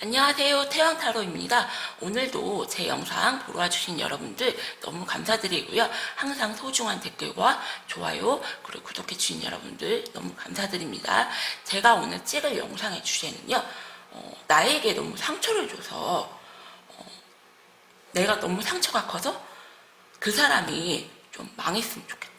안녕하세요. 태양타로입니다. 오늘도 제 영상 보러 와주신 여러분들 너무 감사드리고요. 항상 소중한 댓글과 좋아요 그리고 구독해주신 여러분들 너무 감사드립니다. 제가 오늘 찍을 영상의 주제는요. 나에게 너무 상처를 줘서 내가 너무 상처가 커서 그 사람이 좀 망했으면 좋겠다.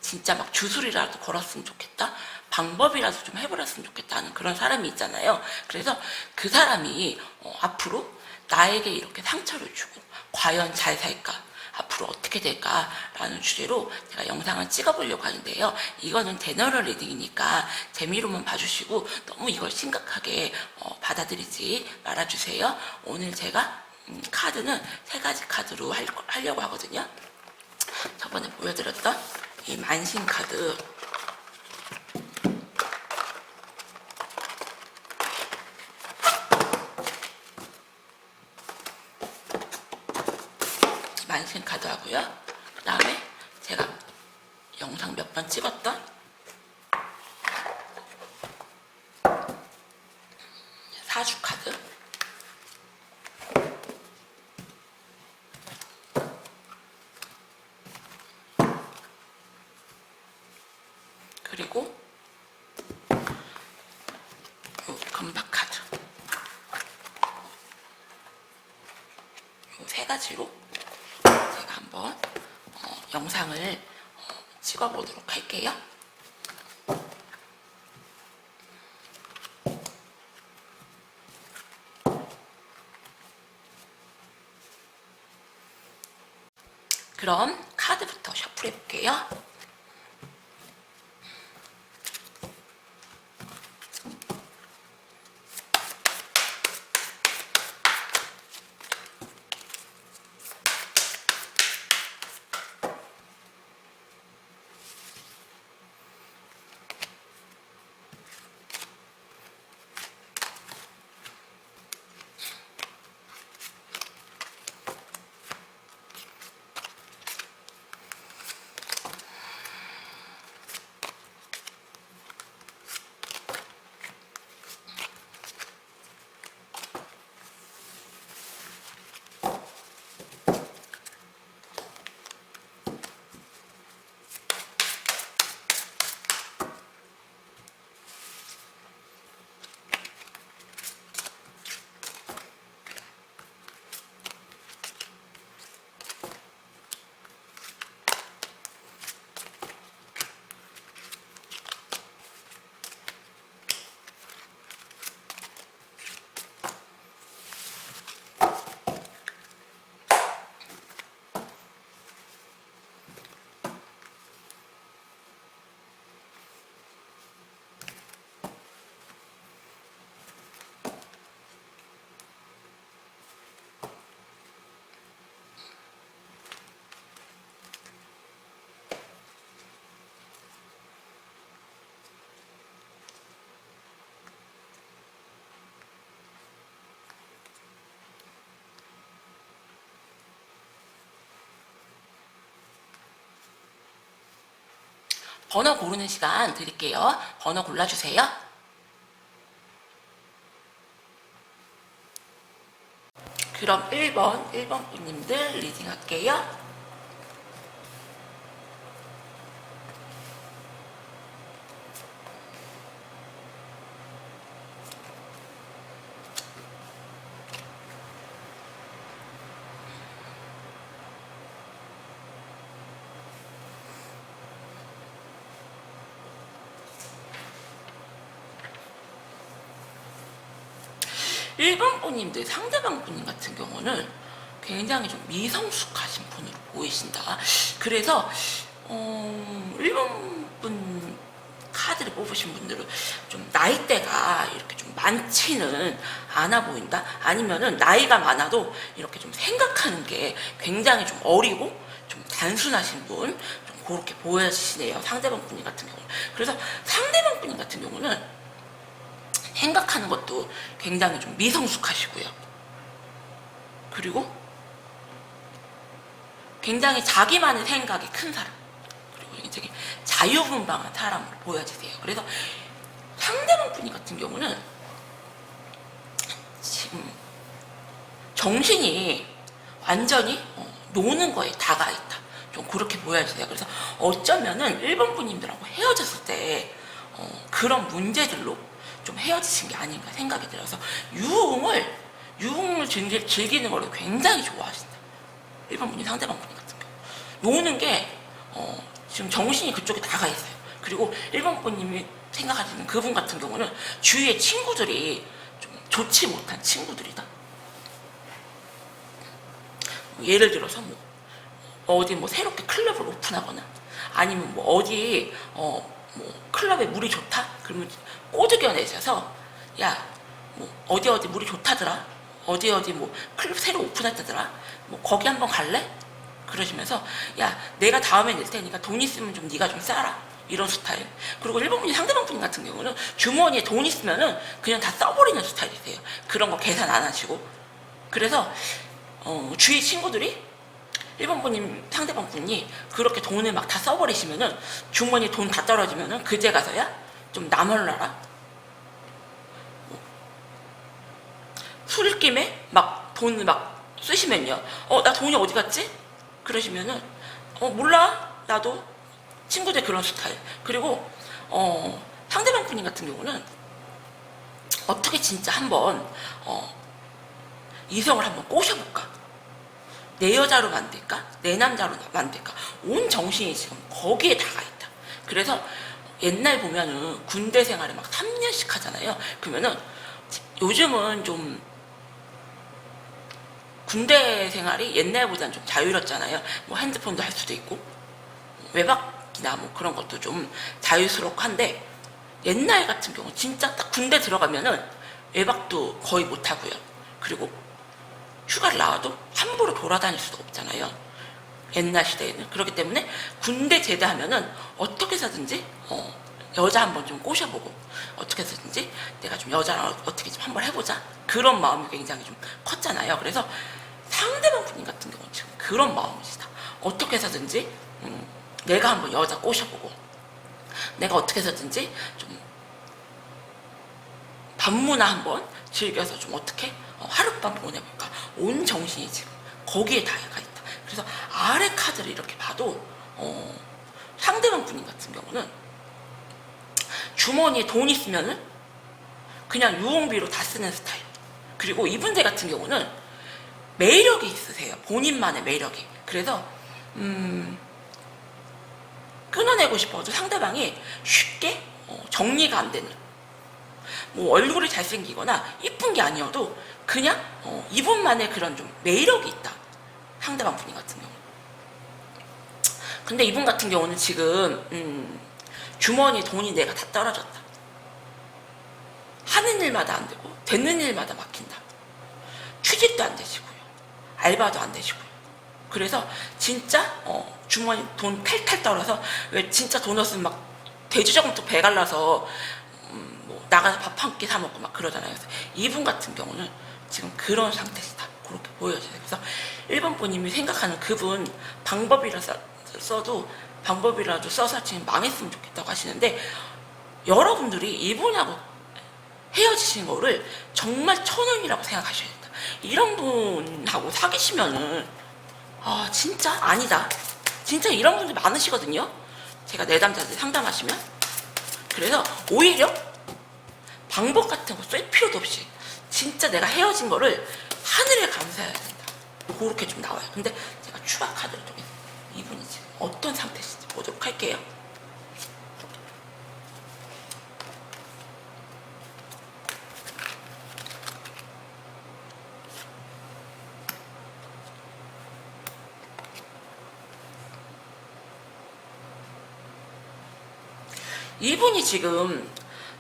진짜 막 주술이라도 걸었으면 좋겠다. 방법이라도 좀 해버렸으면 좋겠다는 그런 사람이 있잖아요. 그래서 그 사람이 앞으로 나에게 이렇게 상처를 주고 과연 잘 살까? 앞으로 어떻게 될까라는 주제로 제가 영상을 찍어보려고 하는데요. 이거는 제너럴 리딩이니까 재미로만 봐주시고 너무 이걸 심각하게 받아들이지 말아주세요. 오늘 제가 카드는 3가지 카드로 하려고 하거든요. 저번에 보여드렸던 이 만신 카드, 만신 카드 하고요. 그 다음에 제가 영상 몇 번 찍었던 사주 카드, 그리고 요 금박 카드, 요 3가지로 제가 한번 영상을 찍어보도록 할게요. 그럼 카드부터 셔플해 볼게요. 번호 고르는 시간 드릴게요. 번호 골라주세요. 그럼 1번 분님들 리딩 할게요. 일본 분님들, 상대방 분님 같은 경우는 굉장히 좀 미성숙하신 분으로 보이신다. 그래서 일본 분 카드를 뽑으신 분들은 좀 나이대가 이렇게 좀 많지는 않아 보인다. 아니면은 나이가 많아도 이렇게 좀 생각하는 게 굉장히 좀 어리고 좀 단순하신 분, 좀 그렇게 보여지시네요. 상대방 분님 같은 경우는. 그래서 상대방 분님 같은 경우는 생각하는 것도 굉장히 좀 미성숙하시고요. 그리고 굉장히 자기만의 생각이 큰 사람, 그리고 굉장히 자유분방한 사람으로 보여지세요. 그래서 상대방 분이 같은 경우는 지금 정신이 완전히 노는 거에 다가 있다. 좀 그렇게 보여지세요. 그래서 어쩌면은 일본 분님들하고 헤어졌을 때 그런 문제들로 좀 헤어지신 게 아닌가 생각이 들어서 유흥을 즐기는 걸 굉장히 좋아하신다. 일본 분이 상대방 분이 같은 경우 노는 게 지금 정신이 그쪽에 다가 있어요. 그리고 일본 분님이 생각하시는 그분 같은 경우는 주위의 친구들이 좀 좋지 못한 친구들이다. 예를 들어서 뭐 어디 뭐 새롭게 클럽을 오픈하거나 아니면 뭐 어디 뭐 클럽에 물이 좋다? 그러면 꼬드겨 내셔서 야 뭐 어디 물이 좋다더라? 어디 뭐 클럽 새로 오픈했다더라? 뭐 거기 한번 갈래? 그러시면서 야 내가 다음에 낼 테니까 돈 있으면 좀 네가 좀 싸라. 이런 스타일. 그리고 일본 분이 상대방 분 같은 경우는 주머니에 돈 있으면은 그냥 다 써버리는 스타일이세요. 그런 거 계산 안 하시고. 그래서 주위 친구들이 일본 분님 상대방 분이 그렇게 돈을 막 다 써버리시면은 주머니에 돈 다 떨어지면은 그제 가서야 좀 나몰라라. 술김에 막 돈을 막 쓰시면요. 나 돈이 어디 갔지? 그러시면은 몰라 나도. 친구들 그런 스타일. 그리고 상대방 분님 같은 경우는 어떻게 진짜 한번 이성을 한번 꼬셔볼까? 내 여자로 만들까? 내 남자로 만들까? 온 정신이 지금 거기에 다가 있다. 그래서 옛날 보면은 군대 생활을 막 3년씩 하잖아요. 그러면은 요즘은 좀 군대 생활이 옛날보다는 좀 자유롭잖아요. 뭐 핸드폰도 할 수도 있고 외박이나 뭐 그런 것도 좀 자유스럽고 한데 옛날 같은 경우 진짜 딱 군대 들어가면은 외박도 거의 못 하고요. 그리고 휴가를 나와도 함부로 돌아다닐 수도 없잖아요. 옛날 시대에는. 그렇기 때문에 군대 제대하면은 어떻게 해서든지 여자 한번 좀 꼬셔보고 어떻게 해서든지 내가 좀 여자랑 어떻게 좀 한번 해보자. 그런 마음이 굉장히 좀 컸잖아요. 그래서 상대방 분님 같은 경우는 지금 그런 마음이시다. 어떻게 해서든지 내가 한번 여자 꼬셔보고 내가 어떻게 해서든지 좀 밤문화 한번 즐겨서 좀 어떻게 하룻밤 보내볼까. 온 정신이 지금 거기에 다가 있다. 그래서 아래 카드를 이렇게 봐도 상대방 분님 같은 경우는 주머니에 돈 있으면은 그냥 유흥비로 다 쓰는 스타일. 그리고 이분들 같은 경우는 매력이 있으세요. 본인만의 매력이. 그래서 끊어내고 싶어도 상대방이 쉽게 정리가 안 되는, 뭐 얼굴이 잘생기거나 이쁜 게 아니어도 그냥 이분만의 그런 좀 매력이 있다. 상대방 분이 같은 경우. 근데 이분 같은 경우는 지금 주머니 돈이 내가 다 떨어졌다. 하는 일마다 안 되고 되는 일마다 막힌다. 취직도 안 되시고요. 알바도 안 되시고요. 그래서 진짜 주머니 돈 탈탈 떨어서 왜 진짜 돈 없으면 막 돼지저금통 배갈라서 뭐 나가서 밥 한 끼 사 먹고 막 그러잖아요. 그래서 이분 같은 경우는 지금 그런 상태시다. 그렇게 보여져요. 그래서 일본 분님이 생각하는 그분 방법이라도 써서 지금 망했으면 좋겠다고 하시는데 여러분들이 이분하고 헤어지신 거를 정말 천운이라고 생각하셔야 된다. 이런 분하고 사귀시면은 진짜 아니다. 진짜 이런 분들 많으시거든요. 제가 내담자들 상담하시면. 그래서 오히려 방법 같은 거 쓸 필요도 없이 진짜 내가 헤어진 거를 하늘에 감사해야 된다. 그렇게 좀 나와요. 근데 제가 추가 카드를 통해서 이분이 지금 어떤 상태인지 보도록 할게요. 이분이 지금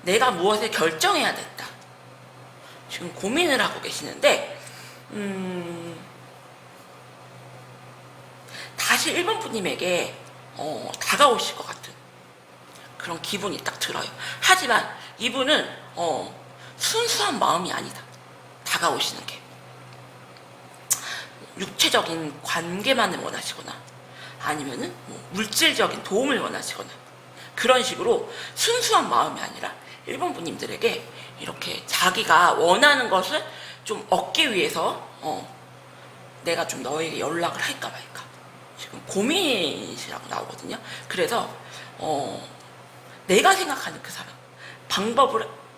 내가 무엇을 결정해야 됐다. 지금 고민을 하고 계시는데 다시 일본 분님에게 다가오실 것 같은 그런 기분이 딱 들어요. 하지만 이분은 순수한 마음이 아니다. 다가오시는 게 육체적인 관계만을 원하시거나 아니면은 뭐 물질적인 도움을 원하시거나 그런 식으로 순수한 마음이 아니라 일본 분님들에게 이렇게 자기가 원하는 것을 좀 얻기 위해서 내가 좀 너에게 연락을 할까 말까 지금 고민이라고 나오거든요. 그래서 내가 생각하는 그 사람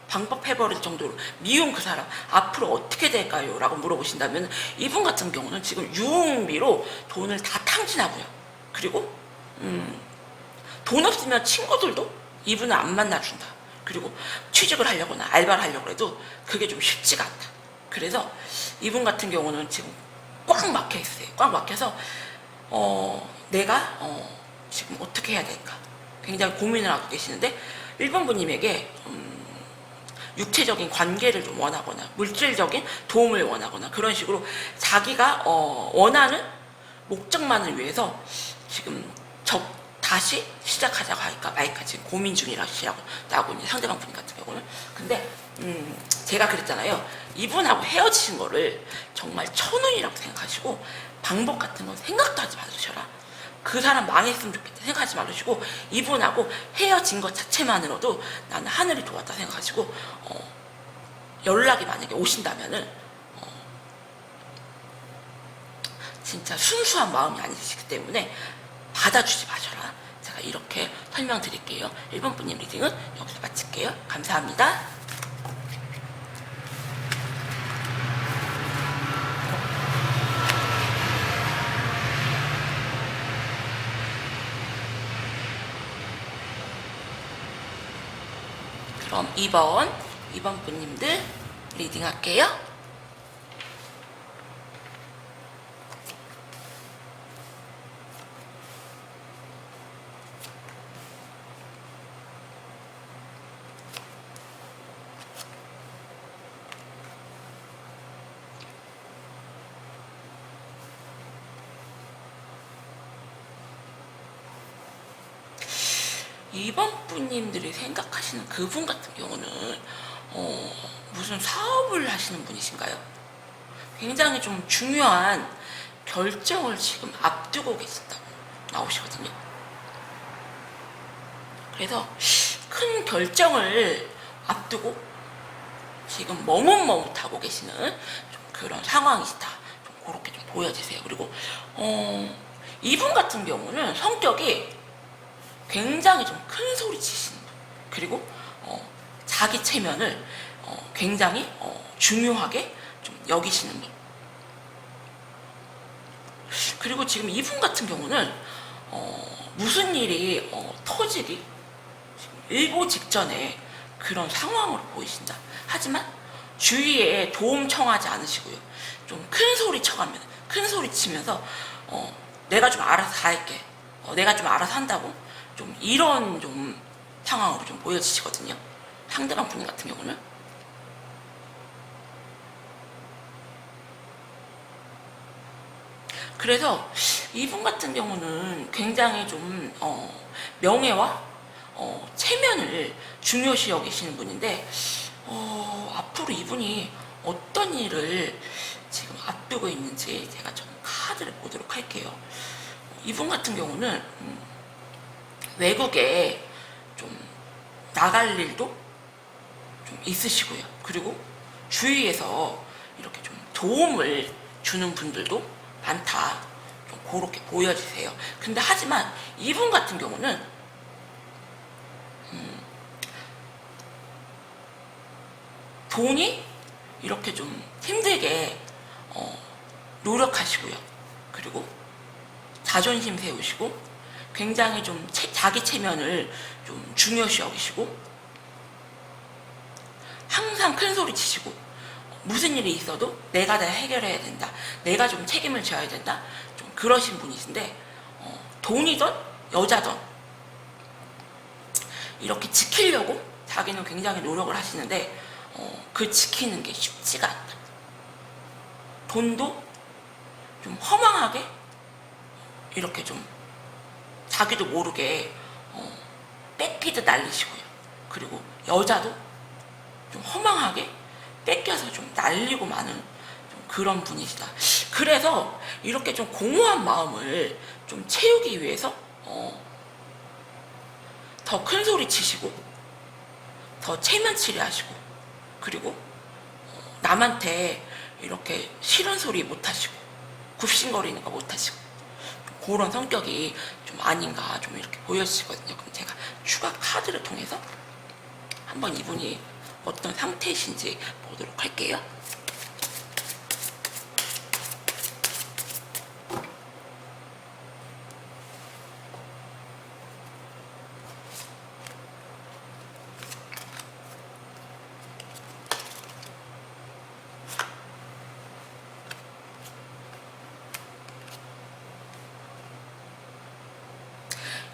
방법해버릴 정도로 미운 그 사람 앞으로 어떻게 될까요? 라고 물어보신다면 이분 같은 경우는 지금 유흥비로 돈을 다 탕진하고요. 그리고 돈 없으면 친구들도 이분을 안 만나준다. 그리고 취직을 하려거나 알바를 하려고 해도 그게 좀 쉽지가 않다. 그래서 이분 같은 경우는 지금 꽉 막혀 있어요. 꽉 막혀서 내가 지금 어떻게 해야 될까 굉장히 고민을 하고 계시는데 1번 분님에게 육체적인 관계를 좀 원하거나 물질적인 도움을 원하거나 그런 식으로 자기가 원하는 목적만을 위해서 지금 다시 시작하자고 할까 말까 지금 고민 중이라고 나오고 있는 상대방 분 같은 경우는. 근데 제가 그랬잖아요. 이분하고 헤어지신 거를 정말 천운이라고 생각하시고 방법 같은 건 생각도 하지 마시라. 그 사람 망했으면 좋겠다 생각하지 말으시고 이분하고 헤어진 것 자체만으로도 나는 하늘이 도왔다 생각하시고 연락이 만약에 오신다면은 진짜 순수한 마음이 아니시기 때문에 받아주지 마셔라. 제가 이렇게 설명드릴게요. 1번 분님 리딩은 여기서 마칠게요. 감사합니다. 그럼 2번 분님들 리딩 할게요. 이번 분님들이 생각하시는 그분 같은 경우는 무슨 사업을 하시는 분이신가요? 굉장히 좀 중요한 결정을 지금 앞두고 계신다고 나오시거든요. 그래서 큰 결정을 앞두고 지금 머뭇머뭇하고 계시는 좀 그런 상황이시다. 좀 그렇게 좀 보여지세요. 그리고 이분 같은 경우는 성격이 굉장히 좀 큰 소리 치시는 분. 그리고 자기 체면을 굉장히 중요하게 좀 여기시는 분. 그리고 지금 이분 같은 경우는 무슨 일이 터지기 일보 직전에 그런 상황으로 보이신다. 하지만 주위에 도움 청하지 않으시고요. 좀 큰 소리 쳐가면 큰 소리 치면서 내가 좀 알아서 다 할게. 내가 좀 알아서 한다고 좀 이런 좀 상황으로 좀 보여지시거든요. 상대방 분 같은 경우는. 그래서 이분 같은 경우는 굉장히 좀 명예와 체면을 중요시 여기시는 분인데 앞으로 이분이 어떤 일을 지금 앞두고 있는지 제가 좀 카드를 보도록 할게요. 이분 같은 경우는 외국에 좀 나갈 일도 좀 있으시고요. 그리고 주위에서 이렇게 좀 도움을 주는 분들도 많다. 좀 그렇게 보여지세요. 근데 하지만 이분 같은 경우는 돈이 이렇게 좀 힘들게 노력하시고요. 그리고 자존심 세우시고 굉장히 좀 자기 체면을 좀 중요시 여기시고 항상 큰 소리 치시고 무슨 일이 있어도 내가 다 해결해야 된다. 내가 좀 책임을 져야 된다. 좀 그러신 분이신데 돈이든 여자든 이렇게 지키려고 자기는 굉장히 노력을 하시는데 그 지키는 게 쉽지가 않다. 돈도 좀 허망하게 이렇게 좀 자기도 모르게 뺏기듯 날리시고요. 그리고 여자도 좀 허망하게 뺏겨서 좀 날리고 마는 좀 그런 분이시다. 그래서 이렇게 좀 공허한 마음을 좀 채우기 위해서 더 큰 소리 치시고 더 체면치레 하시고 그리고 남한테 이렇게 싫은 소리 못 하시고 굽신거리는 거 못 하시고 그런 성격이 좀 아닌가 좀 이렇게 보여지거든요. 그럼 제가 추가 카드를 통해서 한번 이분이 어떤 상태이신지 보도록 할게요.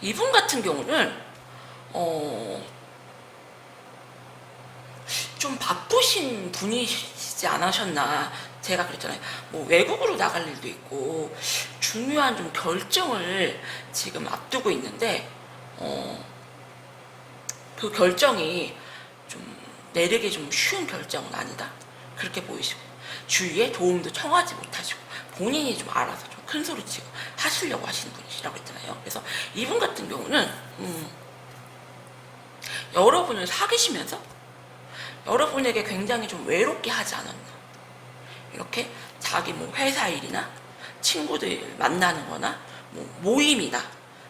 이분 같은 경우는 좀 바쁘신 분이시지 않으셨나. 제가 그랬잖아요. 뭐 외국으로 나갈 일도 있고 중요한 좀 결정을 지금 앞두고 있는데 그 결정이 좀 내리기 좀 쉬운 결정은 아니다. 그렇게 보이시고 주위에 도움도 청하지 못하시고 본인이 좀 알아서 좀 큰 소리 치고 하시려고 하시는 분이시라고 했잖아요. 그래서 이분 같은 경우는 여러분을 사귀시면서 여러분에게 굉장히 좀 외롭게 하지 않았나. 이렇게 자기 뭐 회사 일이나 친구들 만나는 거나 뭐 모임이나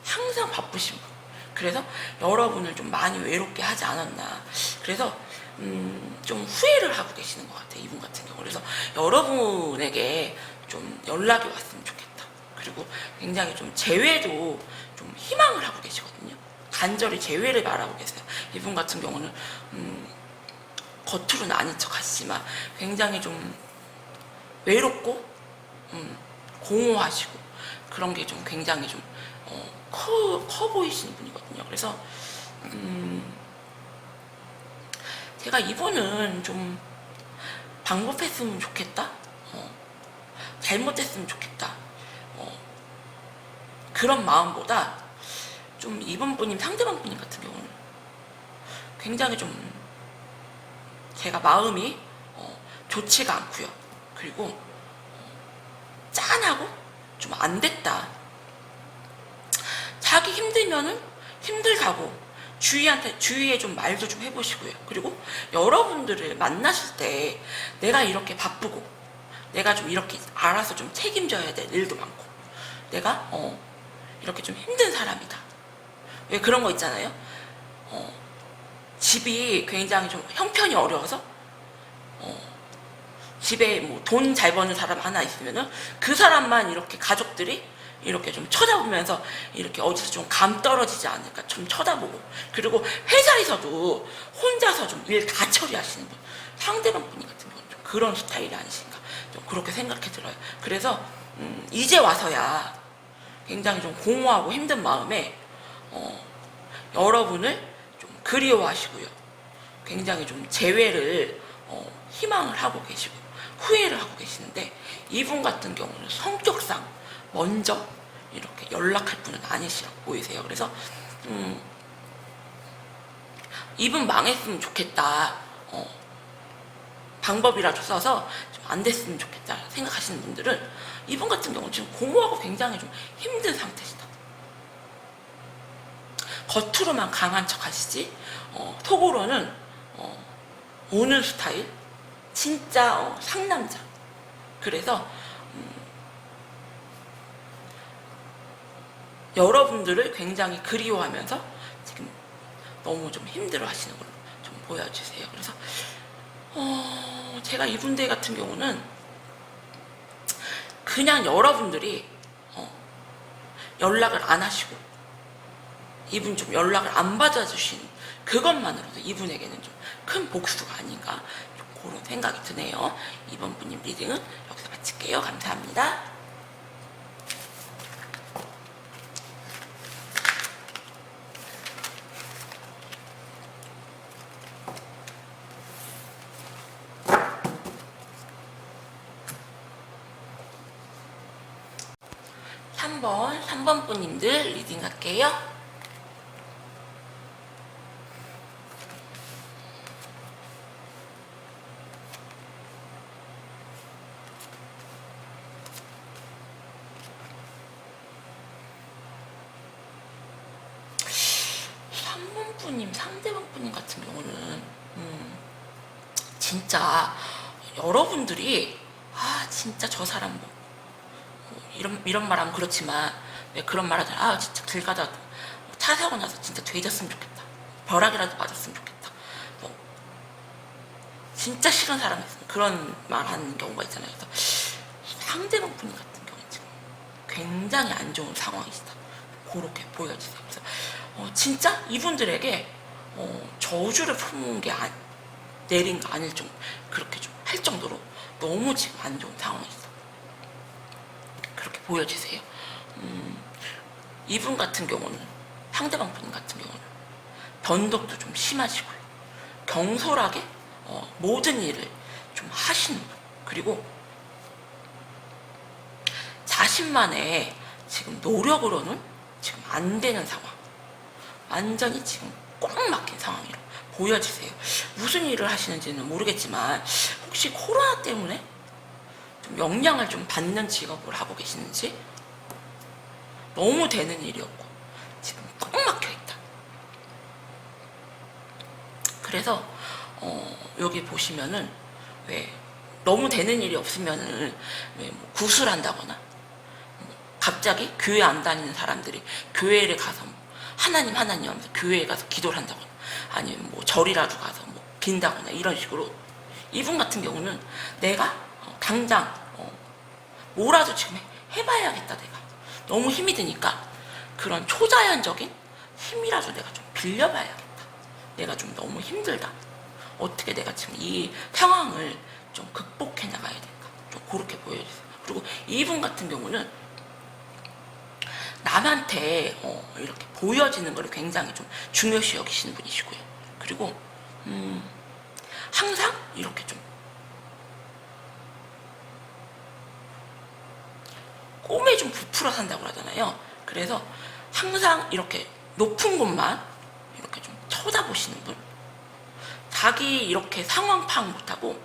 항상 바쁘신 분. 그래서 여러분을 좀 많이 외롭게 하지 않았나. 그래서 좀 후회를 하고 계시는 것 같아요. 이분 같은 경우. 그래서 여러분에게 좀 연락이 왔으면 좋겠다. 그리고 굉장히 좀 재회도 좀 희망을 하고 계시거든요. 간절히 재회를 말하고 계세요. 이분 같은 경우는 겉으로는 아닌 척 하시지만 굉장히 좀 외롭고 공허하시고 그런 게 좀 굉장히 좀 커 보이시는 분이거든요. 그래서 제가 이분은 좀 방법했으면 좋겠다, 잘못했으면 좋겠다, 그런 마음보다 좀 이번 분님, 상대방 분님 같은 경우는 굉장히 좀 제가 마음이 좋지가 않고요. 그리고 짠하고 좀 안 됐다. 자기 힘들면은 힘들다고 주위에 좀 말도 좀 해보시고요. 그리고 여러분들을 만나실 때 내가 이렇게 바쁘고 내가 좀 이렇게 알아서 좀 책임져야 될 일도 많고 내가 이렇게 좀 힘든 사람이다. 왜 그런 거 있잖아요. 집이 굉장히 좀 형편이 어려워서 집에 뭐 돈 잘 버는 사람 하나 있으면은 그 사람만 이렇게 가족들이 이렇게 좀 쳐다보면서 이렇게 어디서 좀 감 떨어지지 않을까 좀 쳐다보고, 그리고 회사에서도 혼자서 좀 일 다 처리하시는 분, 상대방 분이 같은 경우는 좀 그런 스타일이 아니신가 좀 그렇게 생각이 들어요. 그래서 이제 와서야 굉장히 좀 공허하고 힘든 마음에 여러분을 좀 그리워하시고요. 굉장히 좀 재회를 희망을 하고 계시고 후회를 하고 계시는데, 이분 같은 경우는 성격상 먼저 이렇게 연락할 분은 아니시라고 보이세요. 그래서 이분 망했으면 좋겠다, 방법이라도 써서 좀 안 됐으면 좋겠다 생각하시는 분들은 이분 같은 경우는 지금 공허하고 굉장히 좀 힘든 상태시다. 겉으로만 강한 척 하시지 속으로는 오는 스타일, 진짜 상남자. 그래서 여러분들을 굉장히 그리워하면서 지금 너무 좀 힘들어 하시는 걸로 좀 보여주세요. 그래서 제가 이분들 같은 경우는 그냥 여러분들이 연락을 안 하시고 이분 좀 연락을 안 받아주신 그것만으로도 이분에게는 좀 큰 복수가 아닌가 좀 그런 생각이 드네요. 이번 분님 리딩은 여기서 마칠게요. 감사합니다. 삼 번 분님들 리딩 할게요. 상대방 분님 같은 경우는 진짜 여러분들이 진짜 저 사람 이런 말하면 그렇지만 왜 그런 말 하잖아. 진짜 길 가다 차 사고 나서 진짜 돼졌으면 좋겠다. 벼락이라도 맞았으면 좋겠다. 뭐 진짜 싫은 사람이 있으면 그런 말 하는 경우가 있잖아요. 그래서 상대방 분 같은 경우는 지금 굉장히 안 좋은 상황이시다. 그렇게 보여지세요. 그래서 진짜 이분들에게 저주를 품은 게 내린 거 아닐 정도, 그렇게 좀 할 정도로 너무 지금 안 좋은 상황이시다. 그렇게 보여지세요. 이분 같은 경우는, 상대방 분 같은 경우는 변덕도 좀 심하시고요. 경솔하게 모든 일을 좀 하시는 분. 그리고 자신만의 지금 노력으로는 지금 안 되는 상황. 완전히 지금 꽉 막힌 상황이라 보여지세요. 무슨 일을 하시는지는 모르겠지만 혹시 코로나 때문에 좀 영향을 좀 받는 직업을 하고 계시는지, 너무 되는 일이 없고 지금 꽉 막혀있다. 그래서 여기 보시면은 왜 너무 되는 일이 없으면은 왜 뭐 구술한다거나, 갑자기 교회 안 다니는 사람들이 교회를 가서 하나님 하면서 교회에 가서 기도를 한다거나, 아니면 뭐 절이라도 가서 뭐 빈다거나, 이런 식으로 이분 같은 경우는 내가 당장 뭐라도 지금 해봐야겠다. 내가 너무 힘이 드니까 그런 초자연적인 힘이라도 내가 좀 빌려봐야겠다. 내가 좀 너무 힘들다. 어떻게 내가 지금 이 상황을 좀 극복해 나가야 될까, 좀 그렇게 보여주세요. 그리고 이분 같은 경우는 남한테 이렇게 보여지는 걸 굉장히 좀 중요시 여기시는 분이시고요. 그리고 항상 이렇게 좀 꿈에 좀 부풀어 산다고 하잖아요. 그래서 항상 이렇게 높은 곳만 이렇게 좀 쳐다보시는 분. 자기 이렇게 상황 파악 못하고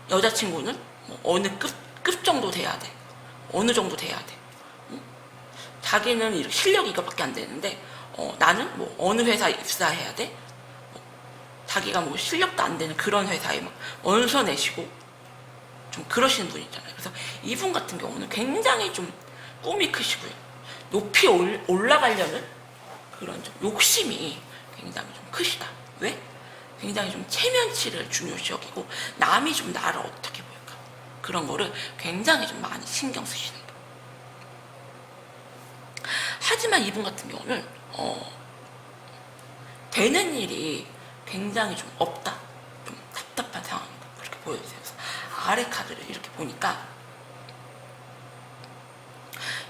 여자친구는 뭐 어느 급 정도 돼야 돼. 어느 정도 돼야 돼. 자기는 이렇게 실력이 이거밖에 안 되는데 나는 뭐 어느 회사에 입사해야 돼. 자기가 뭐 실력도 안 되는 그런 회사에 막 원서 내시고 좀 그러시는 분 있잖아요. 그래서 이분 같은 경우는 굉장히 좀 꿈이 크시고요. 높이 올라가려는 그런 좀 욕심이 굉장히 좀 크시다. 왜? 굉장히 좀 체면치를 중요시 여기고 남이 좀 나를 어떻게 볼까, 그런 거를 굉장히 좀 많이 신경 쓰시는 분. 하지만 이분 같은 경우는 되는 일이 굉장히 좀 없다. 좀 답답한 상황이다. 그렇게 보여주세요. 그래서 아래 카드를 이렇게 보니까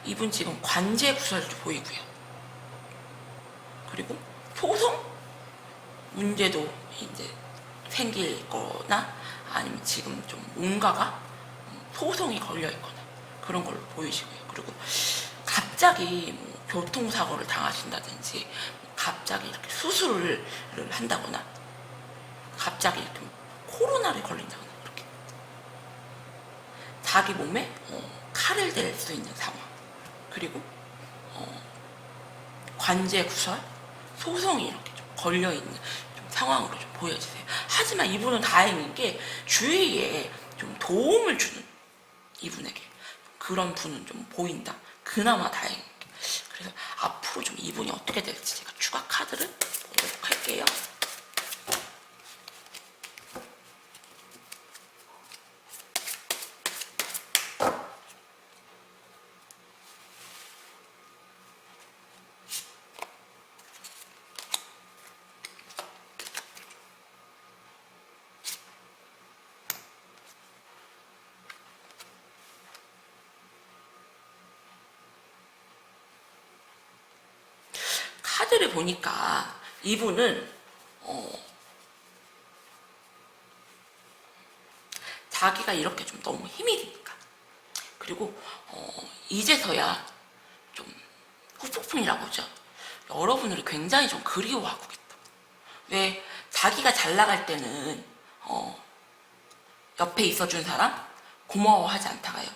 이분 지금 관제 구설도 보이고요. 그리고 소송 문제도 이제 생길 거나, 아니면 지금 좀 뭔가가 소송이 걸려 있거나 그런 걸로 보이시고요. 그리고 갑자기 뭐 교통사고를 당하신다든지, 갑자기 이렇게 수술을 한다거나, 갑자기 이렇게 코로나를 걸린다거나, 이렇게 자기 몸에 칼을 댈 수 있는 상황. 그리고 관제 구설, 소송이 이렇게 좀 걸려 있는 좀 상황으로 좀 보여지세요. 하지만 이분은 다행인 게 주위에 좀 도움을 주는 이분에게 그런 분은 좀 보인다. 그나마 다행인 게. 그래서 앞으로 좀 이분이 어떻게 될지 제가 추가 카드를 보도록 할게요. 카드를 보니까 이분은 자기가 이렇게 좀 너무 힘이 드니까, 그리고 이제서야 좀 후폭풍이라고 하죠. 여러분을 굉장히 좀 그리워하고 있다. 왜? 자기가 잘 나갈 때는 옆에 있어준 사람 고마워하지 않다가요,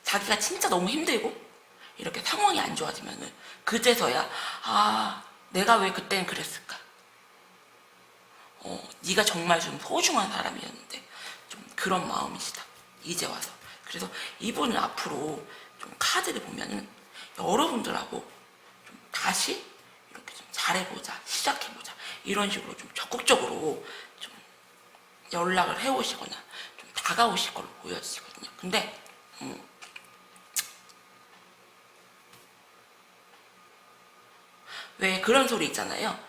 자기가 진짜 너무 힘들고 이렇게 상황이 안 좋아지면은 그제서야 내가 왜 그때는 그랬을까, 네가 정말 좀 소중한 사람이었는데 좀 그런 마음이시다. 이제 와서. 그래서 이분은 앞으로 좀 카드를 보면은 여러분들하고 좀 다시 이렇게 좀 잘해보자, 시작해보자, 이런 식으로 좀 적극적으로 좀 연락을 해오시거나 좀 다가오실 걸로 보여지거든요. 근데 왜 그런 소리 있잖아요.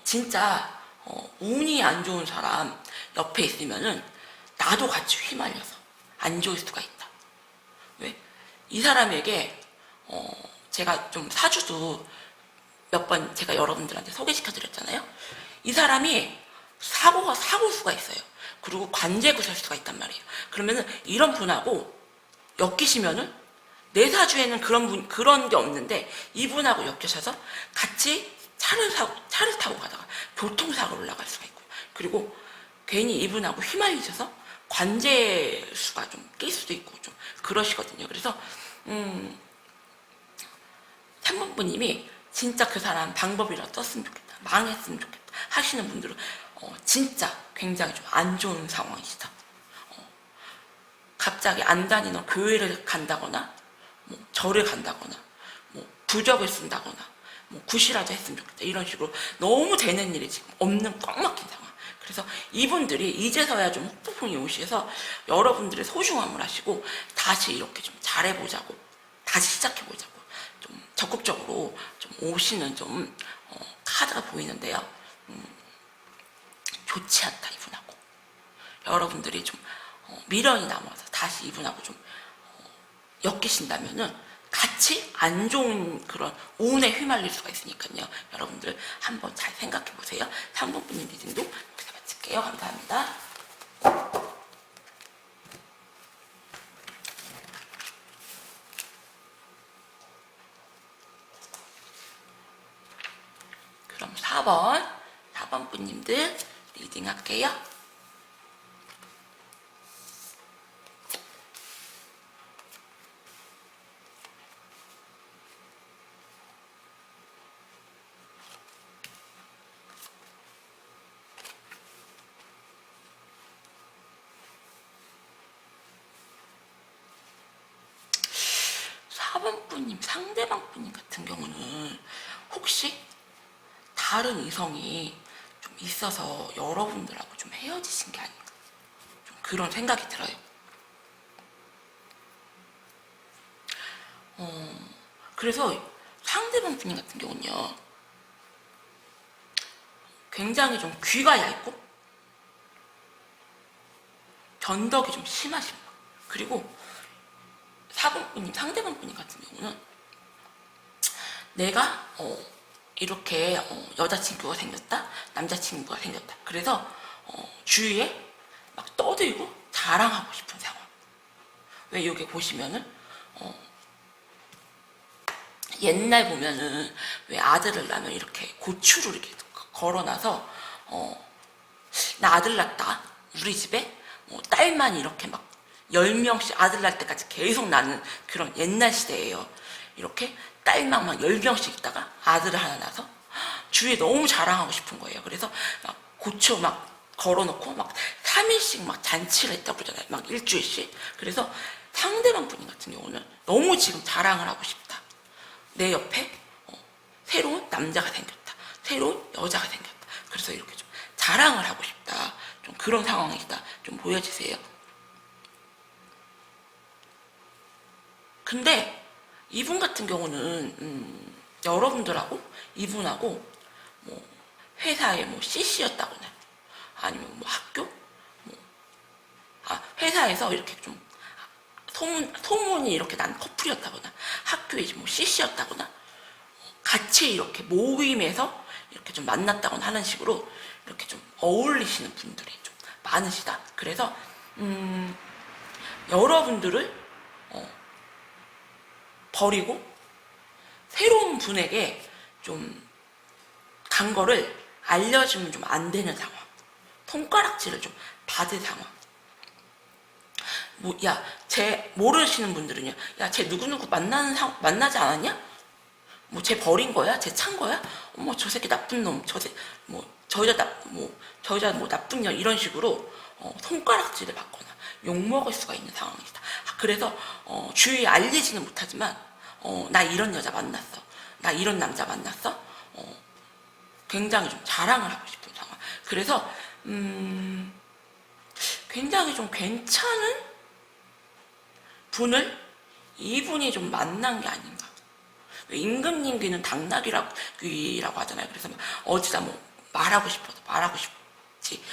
진짜 운이 안 좋은 사람 옆에 있으면은 나도 같이 휘말려서 안 좋을 수가 있다. 왜? 이 사람에게 제가 좀 사주도 몇 번 제가 여러분들한테 소개시켜 드렸잖아요. 이 사람이 사고수가 있어요. 그리고 관제구설 수가 있단 말이에요. 그러면은 이런 분하고 엮이시면은 내 사주에는 그런 게 없는데 이분하고 엮여셔서 같이 차를 타고 가다가 교통사고를 나갈 수가 있고요. 그리고 괜히 이분하고 휘말리셔서 관제수가 좀 낄 수도 있고 좀 그러시거든요. 그래서 3번부님이 진짜 그 사람 방법이라도 떴으면 좋겠다, 망했으면 좋겠다 하시는 분들은 진짜 굉장히 좀 안 좋은 상황이시다. 갑자기 안 다니는 교회를 간다거나 뭐 절을 간다거나 뭐 부적을 쓴다거나 뭐 굿이라도 했으면 좋겠다, 이런 식으로 너무 되는 일이 지금 없는 꽉 막힌 상황. 그래서 이분들이 이제서야 좀 후폭풍이 오셔서 여러분들의 소중함을 하시고 다시 이렇게 좀 잘해보자고, 다시 시작해보자고 좀 적극적으로 좀 오시는 좀 카드가 보이는데요. 좋지 않다, 이분하고. 여러분들이 좀 미련이 남아서 다시 이분하고 좀 엮이신다면은 같이 안 좋은 그런 운에 휘말릴 수가 있으니까요. 여러분들 한번 잘 생각해 보세요. 3번분님 리딩도 여기서 마칠게요. 감사합니다. 그럼 4번 분님들 리딩 할게요. 4번 분님, 상대방 분님 같은 경우는 혹시 다른 이성이 좀 있어서 여러분들하고 좀 헤어지신 게 아닌가, 좀 그런 생각이 들어요. 그래서 상대방 분님 같은 경우는요, 굉장히 좀 귀가 얇고 변덕이 좀 심하신 분. 그리고 4번 분님, 상대방 분님 같은 경우는 내가 이렇게 여자친구가 생겼다, 남자친구가 생겼다, 그래서 주위에 막 떠들고 자랑하고 싶은 상황. 왜 여기 보시면은 옛날 보면은 왜 아들을 낳으면 이렇게 고추를 이렇게 걸어놔서 나 아들 낳다, 우리 집에 딸만 이렇게 막 10명씩 아들 낳을 때까지 계속 낳는 그런 옛날 시대예요. 이렇게 딸만 막 10명씩 있다가 아들을 하나 낳아서 주위에 너무 자랑하고 싶은 거예요. 그래서 막 고추 막 걸어놓고 막 3일씩 막 잔치를 했다고 그러잖아요. 막 일주일씩. 그래서 상대방 분인 같은 경우는 너무 지금 자랑을 하고 싶다. 내 옆에 새로운 남자가 생겼다, 새로운 여자가 생겼다. 그래서 이렇게 좀 자랑을 하고 싶다. 좀 그런 상황이다. 좀 보여주세요. 근데 이분 같은 경우는 여러분들하고 이분하고 뭐 회사에 뭐 CC였다거나 아니면 뭐 학교 회사에서 이렇게 좀 소문이 이렇게 난 커플이었다거나 학교에 뭐 CC였다거나 같이 이렇게 모임에서 이렇게 좀 만났다거나 하는 식으로 이렇게 좀 어울리시는 분들이 좀 많으시다. 그래서 여러분들을 버리고 새로운 분에게 좀 간 거를 알려주면 좀 안 되는 상황, 손가락질을 좀 받을 상황. 뭐, 야, 쟤 모르시는 분들은요, 야, 쟤 누구누구 만나지 않았냐? 뭐, 쟤 버린 거야? 쟤 찬 거야? 어머, 저 새끼 나쁜 놈, 저 여자 나쁜 년, 이런 식으로 손가락질을 받거나 욕먹을 수가 있는 상황이다. 그래서 주위에 알리지는 못하지만 나 이런 여자 만났어, 나 이런 남자 만났어, 굉장히 좀 자랑을 하고 싶은 상황. 그래서 굉장히 좀 괜찮은 분을 이분이 좀 만난 게 아닌가. 임금님 귀는 당나귀라고 귀라고 하잖아요. 그래서 어디다 뭐 말하고 싶어도 말하고 싶지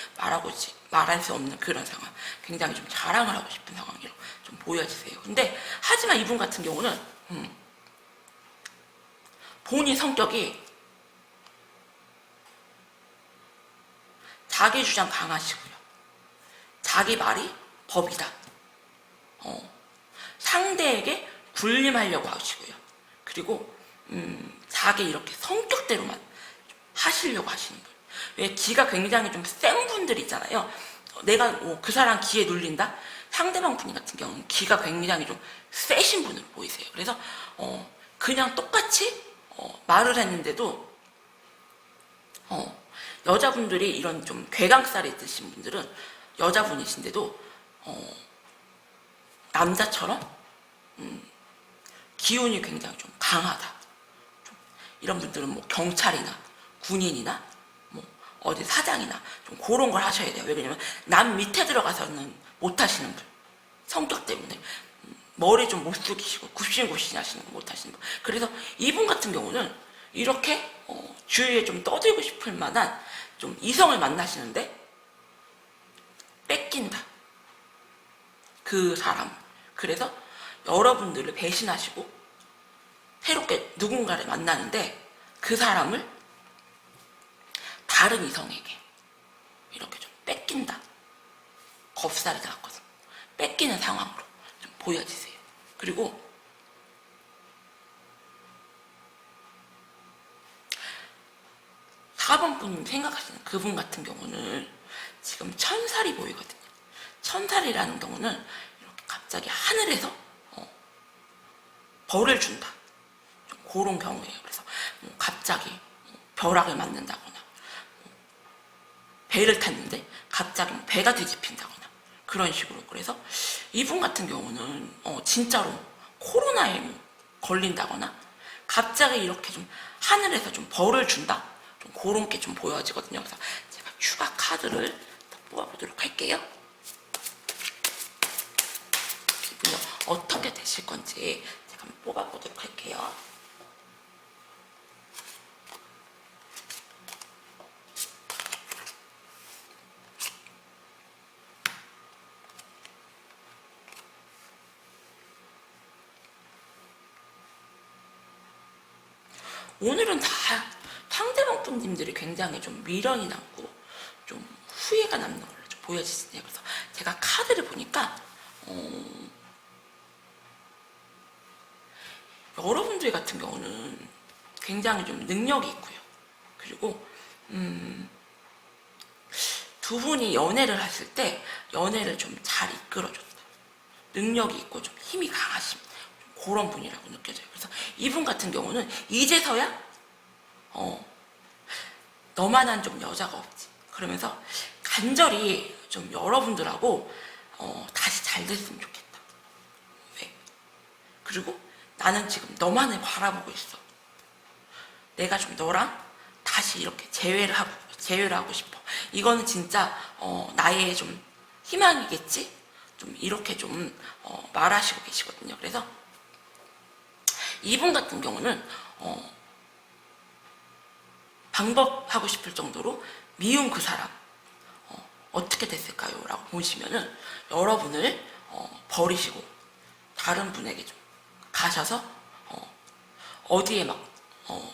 말할 수 없는 그런 상황. 굉장히 좀 자랑을 하고 싶은 상황으로 좀 보여지세요. 근데 하지만 이분 같은 경우는 본인 성격이 자기 주장 강하시고요. 자기 말이 법이다. 상대에게 군림하려고 하시고요. 그리고 자기 이렇게 성격대로만 하시려고 하시는 거예요. 왜 기가 굉장히 좀 센 분들 있잖아요. 내가 그 사람 기에 눌린다? 상대방 분이 같은 경우는 기가 굉장히 좀 세신 분으로 보이세요. 그래서 그냥 똑같이 말을 했는데도 여자분들이 이런 좀 괴강살이 있으신 분들은 여자분이신데도 남자처럼 기운이 굉장히 좀 강하다. 좀 이런 분들은 뭐 경찰이나 군인이나 뭐 어디 사장이나 좀 그런 걸 하셔야 돼요. 왜냐면 남 밑에 들어가서는 못 하시는 분, 성격 때문에 머리 좀 못 숙이시고 굽신굽신 하시는 거 못 하시는 분. 그래서 이분 같은 경우는 이렇게 주위에 좀 떠들고 싶을 만한 좀 이성을 만나시는데 뺏긴다. 그 사람. 그래서 여러분들을 배신하시고 새롭게 누군가를 만나는데 그 사람을 다른 이성에게 이렇게 좀 뺏긴다. 겁살이 나왔거든. 뺏기는 상황으로 좀 보여지세요. 그리고 4번 분 생각하시는 그분 같은 경우는 지금 천살이 보이거든요. 천살이라는 경우는 이렇게 갑자기 하늘에서 벌을 준다. 좀 그런 경우예요. 그래서 갑자기 벼락을 맞는다거나 배를 탔는데 갑자기 배가 뒤집힌다거나 그런 식으로. 그래서 이분 같은 경우는 진짜로 코로나에 걸린다거나 갑자기 이렇게 좀 하늘에서 좀 벌을 준다. 좀 그런 게 좀 보여지거든요. 그래서 제가 추가 카드를 뽑아보도록 할게요. 이분이 어떻게 되실 건지 제가 한번 뽑아보도록 할게요. 오늘은 다 상대방 분님들이 굉장히 좀 미련이 남고 좀 후회가 남는 걸로 좀 보여지시네요. 그래서 제가 카드를 보니까 여러분들 같은 경우는 굉장히 좀 능력이 있고요. 그리고 두 분이 연애를 했을 때 연애를 좀 잘 이끌어줬다. 능력이 있고 좀 힘이 강하신 그런 분이라고 느껴져요. 그래서 이분 같은 경우는 이제서야 너만한 좀 여자가 없지. 그러면서 간절히 좀 여러분들하고 다시 잘 됐으면 좋겠다. 왜? 그리고 나는 지금 너만을 바라보고 있어. 내가 좀 너랑 다시 이렇게 재회를 하고 싶어. 이거는 진짜 나의 좀 희망이겠지? 좀 이렇게 좀 말하시고 계시거든요. 그래서 이분 같은 경우는 방법하고 싶을 정도로 미운 그 사람 어떻게 됐을까요? 라고 보시면은 여러분을 버리시고 다른 분에게 좀 가셔서 어디에 막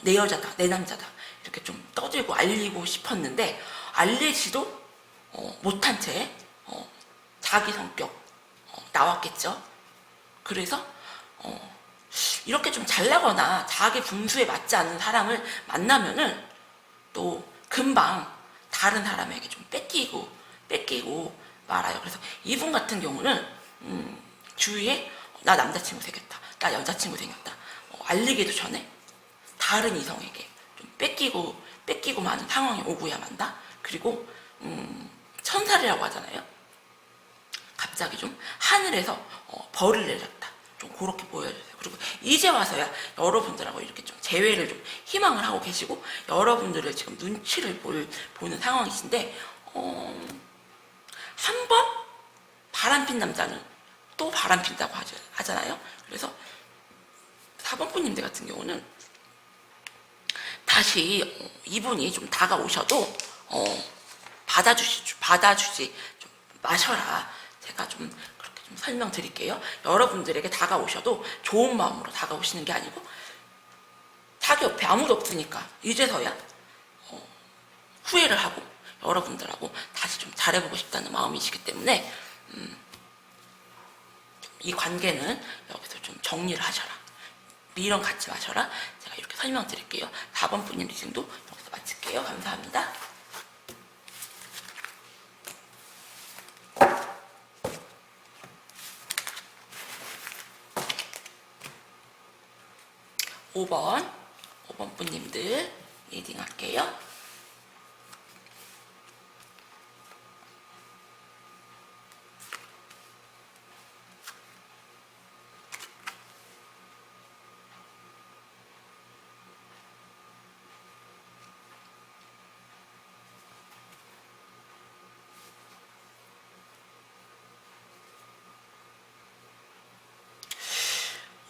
내 여자다 내 남자다 이렇게 좀 떠들고 알리고 싶었는데 알리지도 못한 채 자기 성격 나왔겠죠. 그래서 이렇게 좀 잘나거나 자기 분수에 맞지 않는 사람을 만나면은 또 금방 다른 사람에게 좀 뺏기고 말아요. 그래서 이분 같은 경우는 주위에 나 남자친구 생겼다, 나 여자친구 생겼다 알리기도 전에 다른 이성에게 좀 뺏기고 마는 상황이 오고야 만다. 그리고 천살이라고 하잖아요. 갑자기 좀 하늘에서 벌을 내렸다. 좀 그렇게 보여주세요. 그리고 이제 와서야 여러분들하고 이렇게 좀 재회를 좀 희망을 하고 계시고 여러분들을 지금 눈치를 보는 상황이신데 한 번 바람핀 남자는 또 바람핀다고 하잖아요. 그래서 4번 분님들 같은 경우는 다시 이분이 좀 다가오셔도 받아주지 좀 마셔라. 제가 좀 그렇게 좀 설명드릴게요. 여러분들에게 다가오셔도 좋은 마음으로 다가오시는 게 아니고 자기 옆에 아무도 없으니까 이제서야 후회를 하고 여러분들하고 다시 좀 잘해보고 싶다는 마음이시기 때문에 이 관계는 여기서 좀 정리를 하셔라. 미련 갖지 마셔라. 제가 이렇게 설명드릴게요. 4번 분님 리딩도 여기서 마칠게요. 감사합니다. (5번) 5번 분님들 리딩 할게요.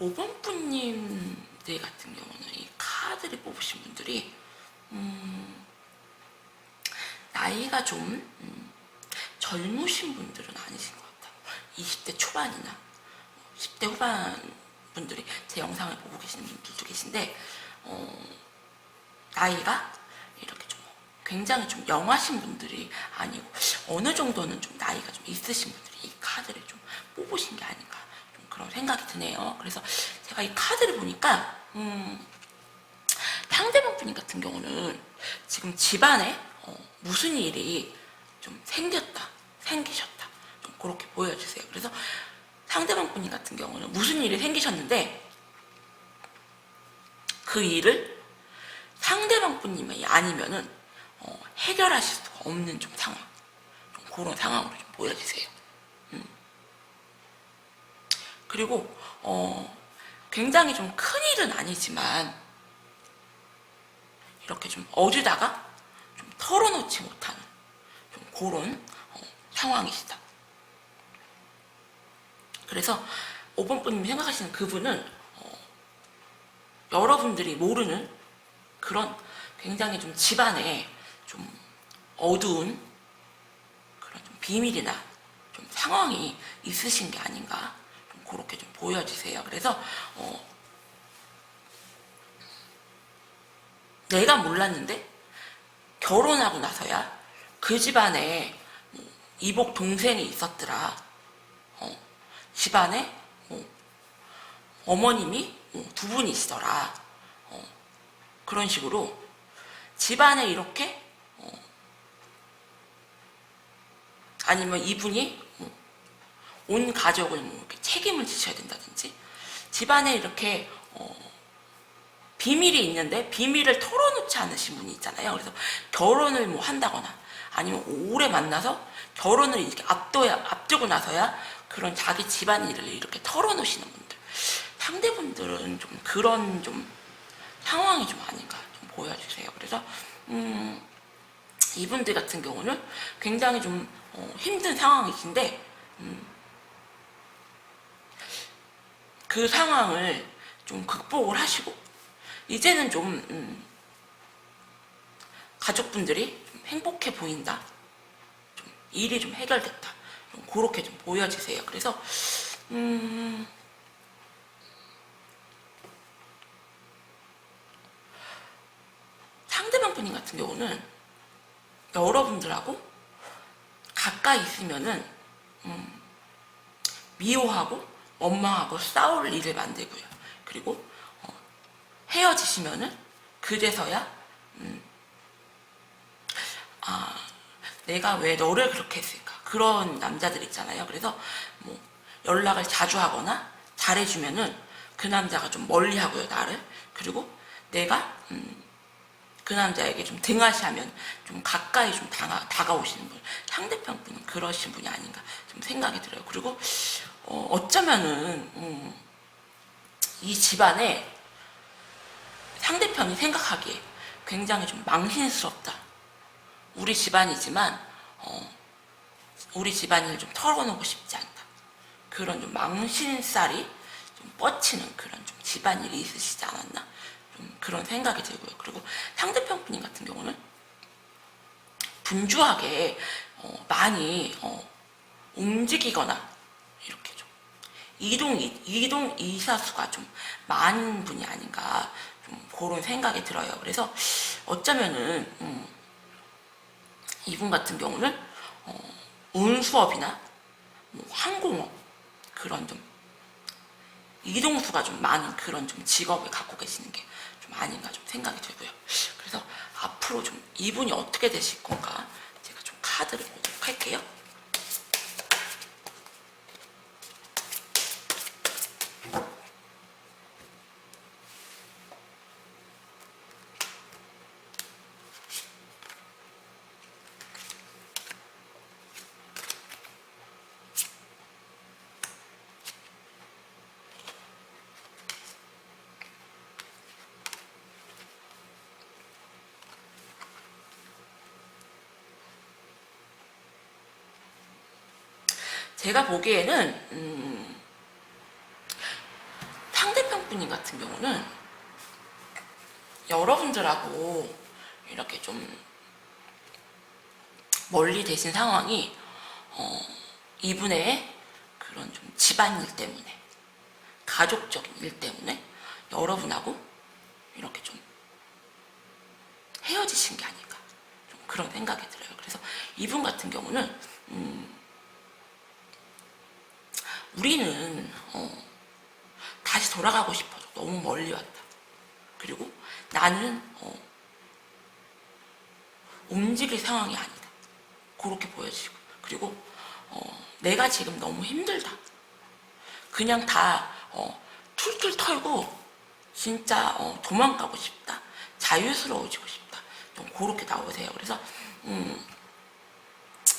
(5번) 분님들 같은 경우는 이 카드를 뽑으신 분들이 나이가 좀 젊으신 분들은 아니신 것 같아요. 20대 초반이나 10대 후반 분들이 제 영상을 보고 계시는 분들도 계신데 나이가 이렇게 좀 굉장히 좀 영하신 분들이 아니고 어느 정도는 좀 나이가 좀 있으신 분들이 이 카드를 좀 뽑으신 게 아닌가 좀 그런 생각이 드네요. 그래서 제가 이 카드를 보니까 상대방 분님 같은 경우는 지금 집안에 무슨 일이 좀 생기셨다 좀 그렇게 보여주세요. 그래서 상대방 분님 같은 경우는 무슨 일이 생기셨는데 그 일을 상대방 분님이 아니면은 해결하실 수가 없는 좀 상황, 좀 그런 상황으로 좀 보여지세요. 그리고 굉장히 좀 큰 일은 아니지만 이렇게 좀 어디다가 좀 털어놓지 못하는 좀 그런 상황이시다. 그래서 5번 분님이 생각하시는 그분은 여러분들이 모르는 그런 굉장히 좀 집안에 좀 어두운 그런 좀 비밀이나 좀 상황이 있으신 게 아닌가 좀 그렇게 좀 보여지세요. 그래서 내가 몰랐는데 결혼하고 나서야 그 집안에 이복 동생이 있었더라. 집안에 어머님이 두 분이시더라. 그런 식으로 집안에 이렇게 아니면 이분이 온 가족을 이렇게 책임을 지셔야 된다든지 집안에 이렇게 비밀이 있는데 비밀을 털어놓지 않으신 분이 있잖아요. 그래서 결혼을 한다거나 아니면 오래 만나서 결혼을 이렇게 앞두고 나서야 그런 자기 집안일을 이렇게 털어놓으시는 분들, 상대분들은 좀 그런 좀 상황이 좀 아닌가 좀 보여주세요. 그래서 이분들 같은 경우는 굉장히 좀 힘든 상황이신데 그 상황을 좀 극복을 하시고 이제는 좀 가족분들이 좀 행복해 보인다. 좀 일이 좀 해결됐다. 좀 그렇게 좀 보여지세요. 그래서 상대방 분님 같은 경우는 여러분들하고 가까이 있으면은 미워하고 원망하고 싸울 일을 만들고요. 그리고 헤어지시면은 그제서야 내가 왜 너를 그렇게 했을까 그런 남자들 있잖아요. 그래서 뭐 연락을 자주 하거나 잘해주면은 그 남자가 좀 멀리하고요 나를. 그리고 내가 그 남자에게 좀 등하시하면 좀 가까이 좀 다가오시는 분, 상대편 분은 그러신 분이 아닌가 좀 생각이 들어요. 그리고 어쩌면은 이 집안에 상대편이 생각하기에 굉장히 좀 망신스럽다. 우리 집안이지만 우리 집안일 좀 털어놓고 싶지 않다. 그런 좀 망신살이 좀 뻗치는 그런 좀 집안일이 있으시지 않았나, 좀 그런 생각이 들고요. 그리고 상대편 분인 같은 경우는 분주하게 많이 움직이거나 이렇게 좀 이동 이사수가 좀 많은 분이 아닌가, 좀 그런 생각이 들어요. 그래서 어쩌면은 이분 같은 경우는 운수업이나 뭐 항공업, 그런 좀 이동수가 좀 많은 그런 좀 직업을 갖고 계시는 게 좀 아닌가 좀 생각이 들고요. 그래서 앞으로 좀 이분이 어떻게 되실 건가, 제가 좀 카드를 보도록 할게요. 제가 보기에는 상대편 분인 같은 경우는 여러분들하고 이렇게 좀 멀리 되신 상황이 이분의 그런 좀 집안일 때문에, 가족적인 일 때문에 여러분하고 이렇게 좀 헤어지신 게 아닌가, 좀 그런 생각이 들어요. 그래서 이분 같은 경우는 우리는 다시 돌아가고 싶어도 너무 멀리 왔다. 그리고 나는 움직일 상황이 아니다. 그렇게 보여지고, 그리고 내가 지금 너무 힘들다. 그냥 다 툴툴 털고 진짜 도망가고 싶다. 자유스러워지고 싶다. 좀 그렇게 나오세요. 그래서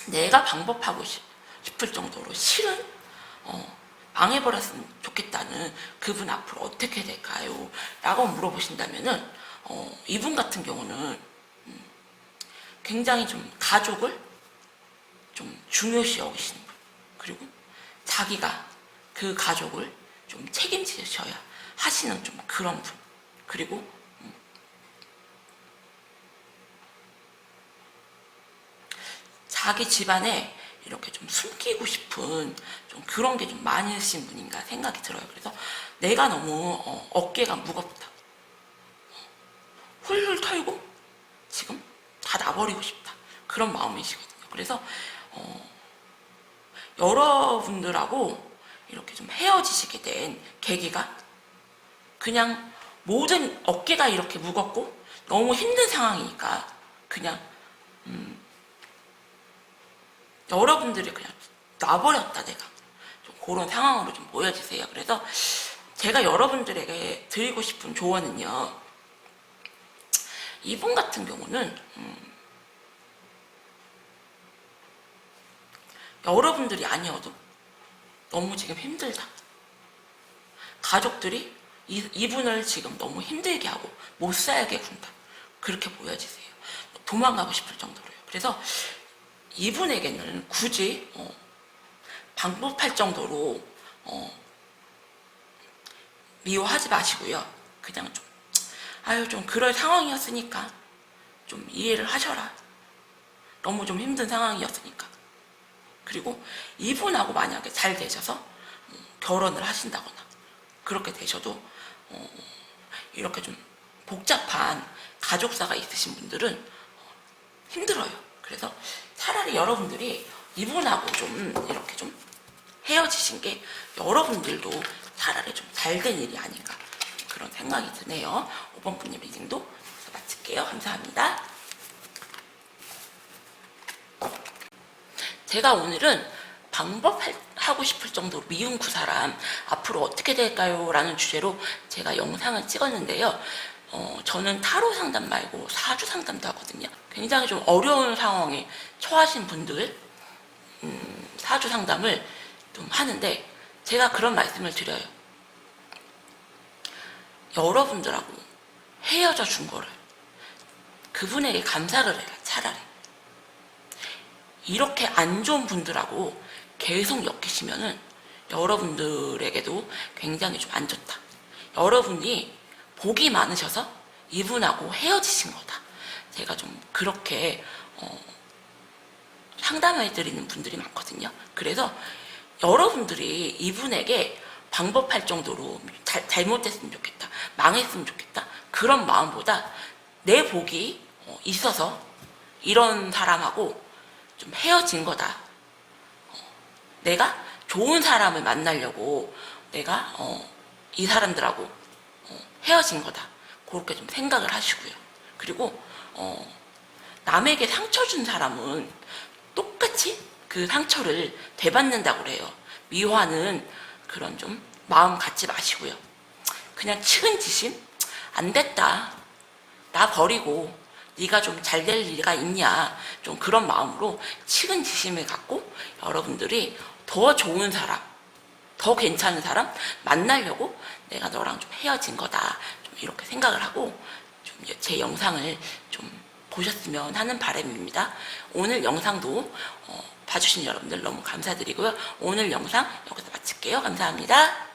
내가 방법하고 싶을 정도로 싫은 망해버렸으면 좋겠다는 그분 앞으로 어떻게 될까요? 라고 물어보신다면은 이분 같은 경우는 굉장히 좀 가족을 좀 중요시 여기시는 분, 그리고 자기가 그 가족을 좀 책임지셔야 하시는 좀 그런 분, 그리고 자기 집안에 이렇게 좀 숨기고 싶은 좀 그런 게 좀 많으신 분인가 생각이 들어요. 그래서 내가 너무 어깨가 무겁다. 훌훌 털고 지금 다 놔버리고 싶다. 그런 마음이시거든요. 그래서 여러분들하고 이렇게 좀 헤어지시게 된 계기가 그냥 모든 어깨가 이렇게 무겁고 너무 힘든 상황이니까 그냥 여러분들이 그냥 놔버렸다, 내가. 좀 그런 상황으로 좀 보여지세요. 그래서 제가 여러분들에게 드리고 싶은 조언은요, 이분 같은 경우는 여러분들이 아니어도 너무 지금 힘들다. 가족들이 이분을 지금 너무 힘들게 하고 못 살게 군다. 그렇게 보여지세요. 도망가고 싶을 정도로요. 그래서 이분에게는 굳이 방법할 정도로 미워하지 마시고요. 그냥 좀 좀 그럴 상황이었으니까 좀 이해를 하셔라. 너무 좀 힘든 상황이었으니까. 그리고 이분하고 만약에 잘 되셔서 결혼을 하신다거나 그렇게 되셔도 이렇게 좀 복잡한 가족사가 있으신 분들은 힘들어요. 그래서 차라리 여러분들이 이분하고 좀 이렇게 좀 헤어지신 게 여러분들도 차라리 좀 잘 된 일이 아닌가, 그런 생각이 드네요. 5번 분님 리딩도 여기서 마칠게요. 감사합니다. 제가 오늘은 방법하고 싶을 정도로 미운 그 사람 앞으로 어떻게 될까요? 라는 주제로 제가 영상을 찍었는데요. 저는 타로 상담 말고 사주 상담도 하거든요. 굉장히 좀 어려운 상황에 처하신 분들, 사주 상담을 좀 하는데 제가 그런 말씀을 드려요. 여러분들하고 헤어져 준 거를 그분에게 감사를 해라. 차라리 이렇게 안 좋은 분들하고 계속 엮이시면은 여러분들에게도 굉장히 좀 안 좋다. 여러분이 복이 많으셔서 이분하고 헤어지신 거다. 제가 좀 그렇게 상담해드리는 분들이 많거든요. 그래서 여러분들이 이분에게 방법할 정도로 잘못됐으면 좋겠다, 망했으면 좋겠다, 그런 마음보다 내 복이 있어서 이런 사람하고 좀 헤어진 거다. 내가 좋은 사람을 만나려고 내가 이 사람들하고 헤어진 거다. 그렇게 좀 생각을 하시고요. 그리고 남에게 상처 준 사람은 똑같이 그 상처를 되받는다고 그래요. 미워하는 그런 좀 마음 갖지 마시고요. 그냥 측은지심? 안 됐다. 나 버리고 네가 좀 잘 될 리가 있냐. 좀 그런 마음으로 측은지심을 갖고 여러분들이 더 좋은 사람, 더 괜찮은 사람 만나려고 내가 너랑 좀 헤어진 거다. 좀 이렇게 생각을 하고 좀 제 영상을 좀 보셨으면 하는 바람입니다. 오늘 영상도 봐주신 여러분들 너무 감사드리고요. 오늘 영상 여기서 마칠게요. 감사합니다.